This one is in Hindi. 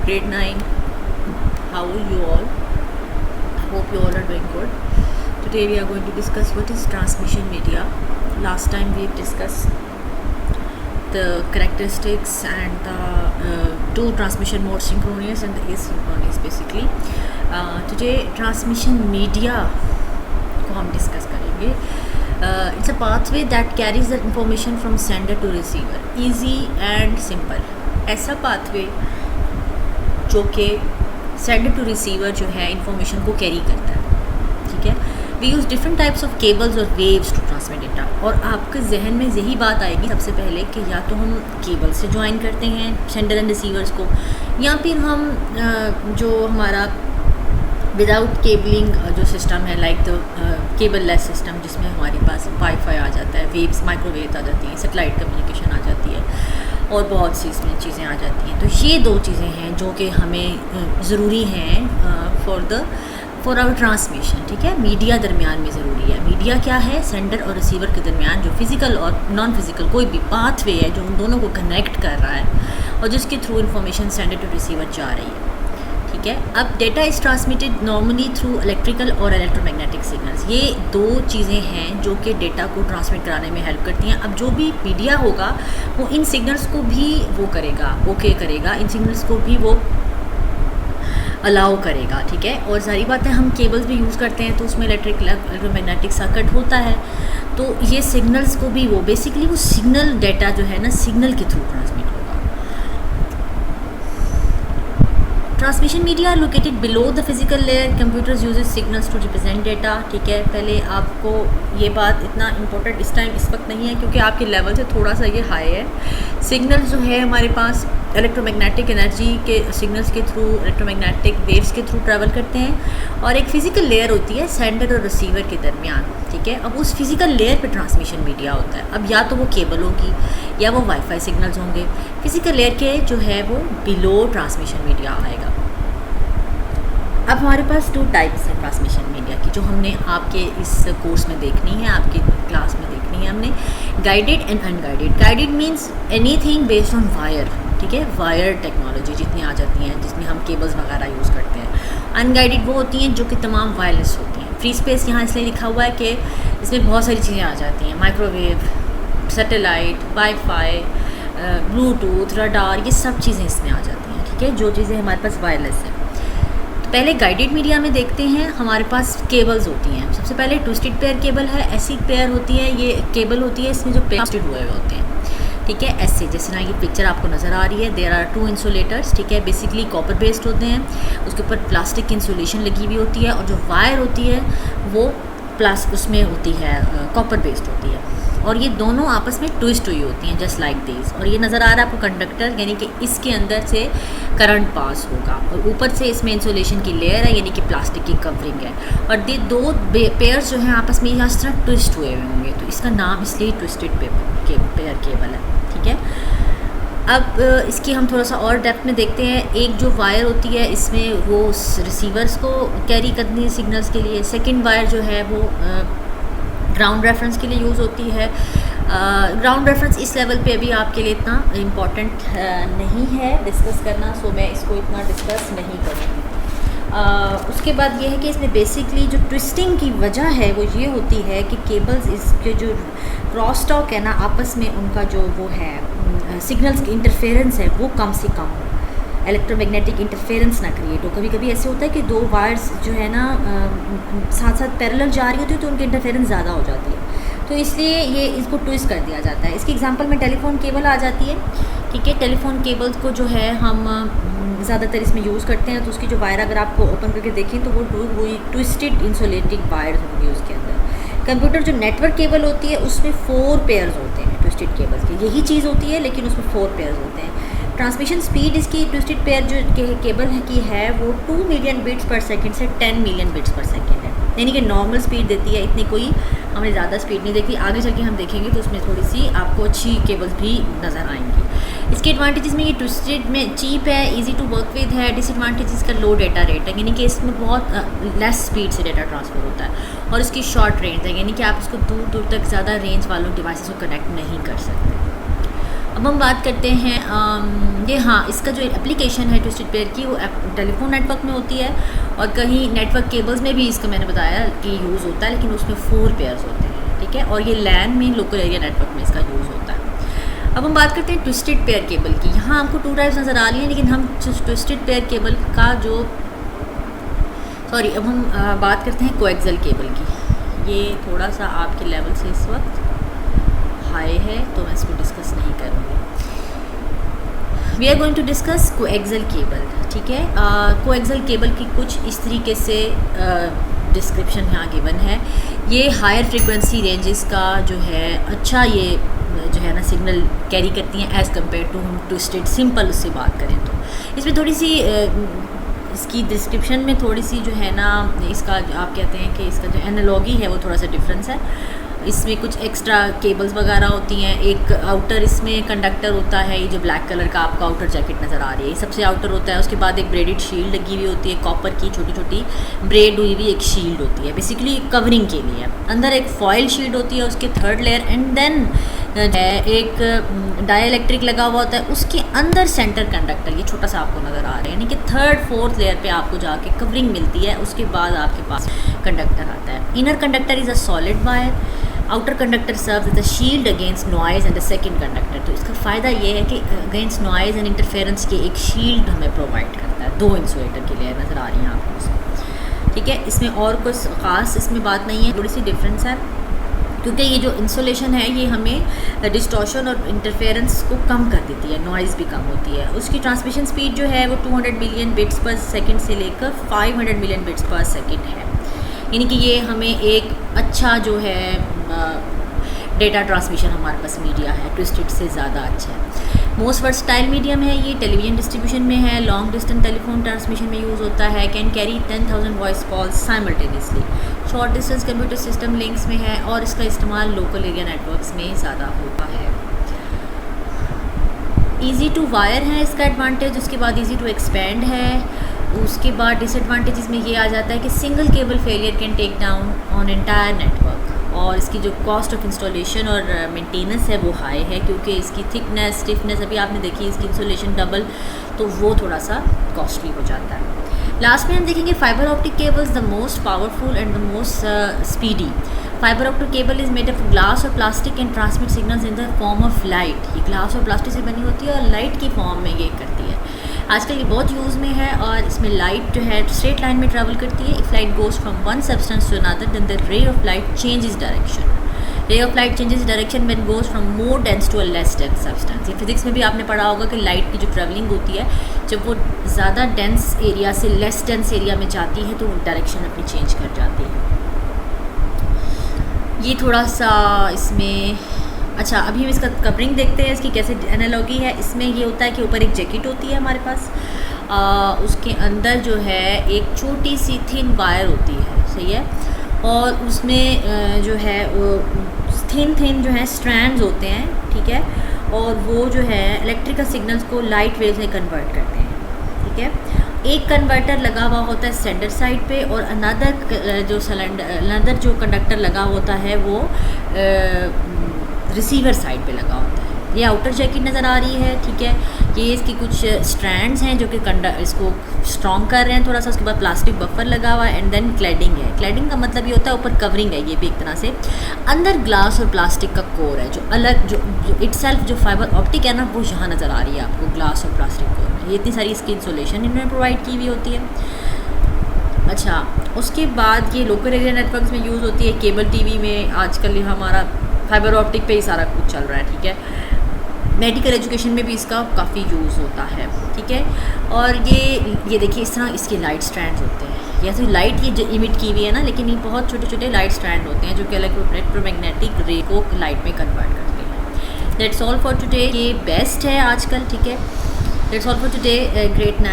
grade 9. How are you all? Hope you all are doing good. Today we are going to discuss what is transmission media. Last time we discussed the characteristics and the two transmission modes, synchronous and the asynchronous basically. Today transmission media को हम discuss करेंगे. It's a pathway that carries the information from sender to receiver. Easy and simple. ऐसा pathway जो कि sender to receiver जो है information को carry करता है, ठीक है. We use different types of cables or waves to transmit data. और आपके जहन में यही बात आएगी सबसे पहले कि या तो हम केबल से ज्वाइन करते हैं सेंडर एंड रिसीवर्स को, या फिर हम जो हमारा विदाउट केबलिंग जो सिस्टम है like the cable less system, जिसमें हमारे पास वाईफाई आ जाता है, वेव्स माइक्रोवेव आ जाती हैं, सेटेलाइट कम्युनिकेशन आ जाती है और बहुत सी इसमें चीज़ें आ जाती हैं. तो ये दो चीज़ें हैं जो कि हमें ज़रूरी हैं फॉर आवर ट्रांसमिशन, ठीक है. मीडिया दरमियान में ज़रूरी है. मीडिया क्या है? सेंडर और रिसीवर के दरमियान जो फिज़िकल और नॉन फिज़िकल कोई भी पाथवे है जो उन दोनों को कनेक्ट कर रहा है और जिसके through information sender to receiver जा रही है, ठीक है. अब data is transmitted normally through electrical और इलेक्ट्रोमैग्नेटिक सिग्नल्स. ये दो चीज़ें हैं जो कि डेटा को ट्रांसमिट कराने में हेल्प करती हैं. अब जो भी मीडिया होगा वो इन सिग्नल्स को भी वो करेगा, ओके करेगा, इन सिग्नल्स को भी वो अलाउ करेगा, ठीक है. और सारी बात है, हम केबल्स भी यूज़ करते हैं तो उसमें इलेक्ट्रोमैग्नेटिक सर्किट होता है, तो ये सिग्नल्स को भी वो बेसिकली वो सिग्नल डेटा जो है ना सिग्नल के थ्रू ट्रांसमिट होगा. Transmission media are located below the physical layer. Computers uses signals to represent data, ठीक है. पहले आपको ये बात इतना इंपॉर्टेंट इस टाइम इस वक्त नहीं है क्योंकि आपके लेवल से थोड़ा सा ये हाई है. सिग्नल्स जो है हमारे पास इलेक्ट्रोमैग्नेटिक एनर्जी के सिग्नल्स के थ्रू, इलेक्ट्रोमैग्नेटिक वेव्स के थ्रू ट्रैवल करते हैं और एक फ़िज़िकल लेयर होती है सेंडर और रिसीवर के दरमियान, ठीक है. अब उस फिज़िकल लेयर पे ट्रांसमिशन मीडिया होता है. अब या तो वो केबल होगी या वो वाईफाई सिग्नल्स होंगे. फिज़िकल लेयर के जो है वो बिलो ट्रांसमिशन मीडिया आएगा. अब हमारे पास टू टाइप्स हैं ट्रांसमिशन मीडिया की जो हमने आपके इस कोर्स में देखनी है, आपकी क्लास में देखनी है हमने. Guided and unguided. Guided means anything based on wire, ठीक है. वायर टेक्नोलॉजी जितनी आ जाती हैं जिसमें हम केबल्स वगैरह यूज़ करते हैं. अनगाइडेड वो होती हैं जो कि तमाम वायरलेस होती हैं. फ्री स्पेस यहाँ इसलिए लिखा हुआ है कि इसमें बहुत सारी चीज़ें आ जाती हैं, microwave, satellite, wifi, Bluetooth, radar, ये सब चीज़ें इसमें आ जाती हैं, ठीक है, जो चीज़ें हमारे पास वायरलेस हैं. पहले गाइडेड मीडिया में देखते हैं. हमारे पास केबल्स होती हैं. सबसे पहले ट्विस्टेड पेयर केबल है. ऐसी पेयर होती है, ये केबल होती है, इसमें जो ट्विस्टेड हुए होते हैं, ठीक है. ऐसे जैसे ना ये पिक्चर आपको नज़र आ रही है, देयर आर टू इंसुलेटर्स, ठीक है. बेसिकली कॉपर बेस्ड होते हैं, उसके ऊपर प्लास्टिक इंसुलेशन लगी हुई होती है और जो वायर होती है वो उसमें होती है कॉपर बेस्ड होती है और ये दोनों आपस में ट्विस्ट हुई होती हैं जस्ट लाइक दिस. और ये नज़र आ रहा है आपको कंडक्टर, यानी कि इसके अंदर से करंट पास होगा और ऊपर से इसमें इंसुलेशन की लेयर है यानी कि प्लास्टिक की कवरिंग है और ये दो पेयर्स जो हैं आपस में यहाँ इस तरह ट्विस्ट हुए हुए होंगे, तो इसका नाम इसलिए ट्विस्टेड पेयर केबल है, ठीक है. अब इसकी हम थोड़ा सा और डेप्थ में देखते हैं. एक जो वायर होती है इसमें वो रिसीवर्स को कैरी करती है सिग्नल्स के लिए. सेकंड वायर जो है वो ग्राउंड रेफरेंस के लिए यूज़ होती है. ग्राउंड रेफरेंस इस लेवल पे भी आपके लिए इतना इम्पॉर्टेंट नहीं है डिस्कस करना, सो मैं इसको इतना डिस्कस नहीं करूँगी. उसके बाद ये है कि इसमें बेसिकली जो ट्विस्टिंग की वजह है वो ये होती है कि केबल्स इसके जो क्रॉस टॉक है ना आपस में उनका जो वो है सिग्नल्स की इंटरफेरेंस है वो कम से कम हो, इलेक्ट्रोमैग्नेटिक इंटरफेरेंस ना क्रिएट हो. कभी कभी ऐसे होता है कि दो वायर्स जो है ना साथ साथ पैरेलल जा रही होती है तो उनकी इंटरफेरेंस ज़्यादा हो जाती है, तो इसलिए ये इसको ट्विस्ट कर दिया जाता है. इसकी एग्जांपल में टेलीफोन केबल आ जाती है, ठीक है. टेलीफोन केबल्स को जो है हम ज़्यादातर इसमें यूज़ करते हैं, तो उसकी जो वायर अगर आपको ओपन करके देखें तो वो ट्विस्टेड इंसुलेटिंग वायर होंगी उसके अंदर. कंप्यूटर जो नेटवर्क केबल होती है उसमें 4 पेयर्स होते हैं ट्विस्टेड केबल्स के. यही चीज़ होती है लेकिन उसमें 4 पेयर्स होते हैं. ट्रांसमिशन स्पीड इसकी ट्विस्टेड पेयर जो केबल की है वो 2 मिलियन बिट्स पर सेकंड से 10 मिलियन बिट्स पर सेकंड है, यानी कि नॉर्मल स्पीड देती है. इतनी कोई हमने ज़्यादा स्पीड नहीं देखी. आगे चल के हम देखेंगे तो उसमें थोड़ी सी आपको अच्छी केबल्स भी नज़र आएंगी. इसके एडवांटेजेस में ये ट्विस्टेड में चीप है, इजी टू वर्क विद है. डिसएडवांटेज इसका लो डेटा रेट है, यानी कि इसमें बहुत लेस स्पीड से डेटा ट्रांसफ़र होता है और इसकी शॉर्ट रेंज है, यानी कि आप इसको दूर दूर तक ज़्यादा रेंज वालों डिवाइसेस को कनेक्ट नहीं कर सकते. अब हम बात करते हैं ये हाँ, इसका जो एप्लीकेशन है ट्विस्टेड पेयर की वो टेलीफोन नेटवर्क में होती है, और कहीं नेटवर्क केबल्स में भी इसका मैंने बताया कि यूज़ होता है, लेकिन उसमें 4 पेयर्स होते हैं, ठीक है। और ये लैन में लोकल एरिया नेटवर्क में इसका यूज़ होता है। अब हम बात करते हैं ट्विस्टेड पेयर केबल की। यहाँ आपको 2 टाइप्स नज़र आ रही हैं, लेकिन हम ट्विस्टेड पेयर केबल का जो अब हम बात करते हैं कोएक्सियल केबल की। ये थोड़ा सा आपके लेवल से इस वक्त हाई है, तो मैं इसको डिस्कस नहीं करूँगी। We are going to discuss coaxial cable, ठीक है। कोएक्सियल केबल की कुछ इस तरीके से डिस्क्रिप्शन यहाँ गिवन है। ये हायर फ्रीक्वेंसी रेंजेस का जो है अच्छा ये जो है ना सिग्नल कैरी करती हैं एज़ कम्पेयर टू हम ट्विस्टेड सिंपल उससे बात करें तो। इसमें थोड़ी सी इसकी डिस्क्रिप्शन में थोड़ी सी जो है ना इसका आप कहते हैं कि इसका जो एनालॉगी है वो थोड़ा सा डिफरेंस है। इसमें कुछ एक्स्ट्रा केबल्स वगैरह होती हैं। एक आउटर इसमें कंडक्टर होता है, ये जो ब्लैक कलर का आपका आउटर जैकेट नज़र आ रही है, ये सबसे आउटर होता है। उसके बाद एक ब्रेडेड शील्ड लगी हुई होती है, कॉपर की छोटी छोटी ब्रेड हुई हुई एक शील्ड होती है, बेसिकली कवरिंग के लिए। अंदर एक फॉयल शील्ड होती है, उसके 3rd लेयर, एंड देन एक डाइइलेक्ट्रिक लगा हुआ होता है, उसके अंदर सेंटर कंडक्टर ये छोटा सा आपको नज़र आ रहा है, यानी कि 3rd 4th लेयर पे आपको जाके कवरिंग मिलती है। उसके बाद आपके पास कंडक्टर आता है। Inner conductor is a solid wire, outer conductor serves as a shield against noise and the second conductor. तो इसका फ़ायदा ये है कि अगेंस्ट नॉइज़ एंड इंटरफेरेंस के एक शील्ड हमें प्रोवाइड करता है। 2 इंसुलेटर की लेयर नज़र आ रही हैं आपको इसमें, ठीक है। इसमें और कुछ ख़ास इसमें बात नहीं है, थोड़ी सी डिफरेंस है, क्योंकि ये जो इंसुलेशन है ये हमें डिस्टॉर्शन और इंटरफेरेंस को कम कर देती है, नॉइज़ भी कम होती है। उसकी ट्रांसमिशन स्पीड जो है वो 200 मिलियन बिट्स पर सेकंड से लेकर 500 मिलियन बिट्स पर सेकंड है, यानी कि ये हमें एक अच्छा जो है डेटा ट्रांसमिशन हमारे पास मीडिया है, ट्विस्टेड से ज़्यादा अच्छा है। मोस्ट वर्सटाइल मीडियम है ये, टेलीविजन डिस्ट्रीब्यूशन में है, लॉन्ग डिस्टेंस टेलीफोन ट्रांसमिशन में यूज़ होता है, can carry 10,000 voice calls simultaneously, short distance computer system links में है, और इसका इस्तेमाल लोकल एरिया नेटवर्क्स में ज़्यादा होता है। ईज़ी टू वायर है इसका एडवांटेज, उसके बाद ईज़ी टू एक्सपेंड है। उसके बाद डिसएडवांटेजेस में ये आ जाता है कि single cable failure can take down on entire network, और इसकी जो कॉस्ट ऑफ इंस्टॉलेशन और मेंटेनेंस है वो हाई है, क्योंकि इसकी थिकनेस स्टिफनेस अभी आपने देखी, इसकी इंसुलेशन डबल, तो वो थोड़ा सा कॉस्टली हो जाता है। लास्ट में हम देखेंगे fibre optic cables, the most powerful and the most speedy. Fibre optic cable is made of glass और plastic and transmit signals in the form of light. ये ग्लास और प्लास्टिक से बनी होती है और लाइट की फॉर्म में ये करती है। आजकल ये बहुत यूज़ में है, और इसमें लाइट जो है स्ट्रेट लाइन में ट्रैवल करती है। If light goes from one substance to another, then the ray of light changes direction. Ray of light changes direction when goes from more dense to a less dense substance. ये फिजिक्स में भी आपने पढ़ा होगा कि लाइट की जो ट्रैवलिंग होती है, जब वो ज़्यादा डेंस एरिया से लेस डेंस एरिया में जाती है तो वो डायरेक्शन अपनी चेंज कर जाती है। ये थोड़ा सा इसमें अच्छा, अभी हम इसका कवरिंग देखते हैं, इसकी कैसे एनालॉगी है। इसमें ये होता है कि ऊपर एक जैकेट होती है हमारे पास, उसके अंदर जो है एक छोटी सी थिन वायर होती है, सही है, और उसमें जो है वो थिन जो है स्ट्रैंड्स होते हैं, ठीक है, और वो जो है इलेक्ट्रिकल सिग्नल्स को लाइट वेव्स में कन्वर्ट करते हैं, ठीक है। एक कन्वर्टर लगा हुआ होता है सेंटर साइड पे, और अनदर जो कंडक्टर लगा होता है वो रिसीवर साइड पे लगा होता है। ये आउटर जैकेट नज़र आ रही है, ठीक है। ये इसकी कुछ स्ट्रैंड्स हैं जो कि इसको स्ट्रॉन्ग कर रहे हैं थोड़ा सा। उसके बाद प्लास्टिक बफर लगा हुआ है, एंड देन क्लैडिंग है। क्लैडिंग का मतलब ये होता है ऊपर कवरिंग है, ये भी एक तरह से। अंदर ग्लास और प्लास्टिक का कोर है, जो अलग जो इटसेल्फ जो फाइबर ऑप्टिक है ना, वो यहाँ नज़र आ रही है आपको ग्लास और प्लास्टिक कोर में। ये इतनी सारी इसकी इंसुलेशन इन्होंने प्रोवाइड की हुई होती है। अच्छा, उसके बाद ये लोकल एरिया नेटवर्क्स में यूज़ होती है। केबल टीवी में आजकल हमारा फाइबर ऑप्टिक पे ही सारा कुछ चल रहा है, ठीक है। मेडिकल एजुकेशन में भी इसका काफ़ी यूज़ होता है, ठीक है। और ये देखिए इस तरह इसके लाइट स्ट्रैंड्स होते हैं। जैसे लाइट ये जो इमिट की हुई है ना, लेकिन ये बहुत छोटे छोटे लाइट स्ट्रैंड होते हैं जो कि इलेक्ट्रोमैग्नेटिक रे को लाइट में कन्वर्ट करते हैं। That's all for today. ये बेस्ट है आजकल, ठीक है। That's all for today. Great night.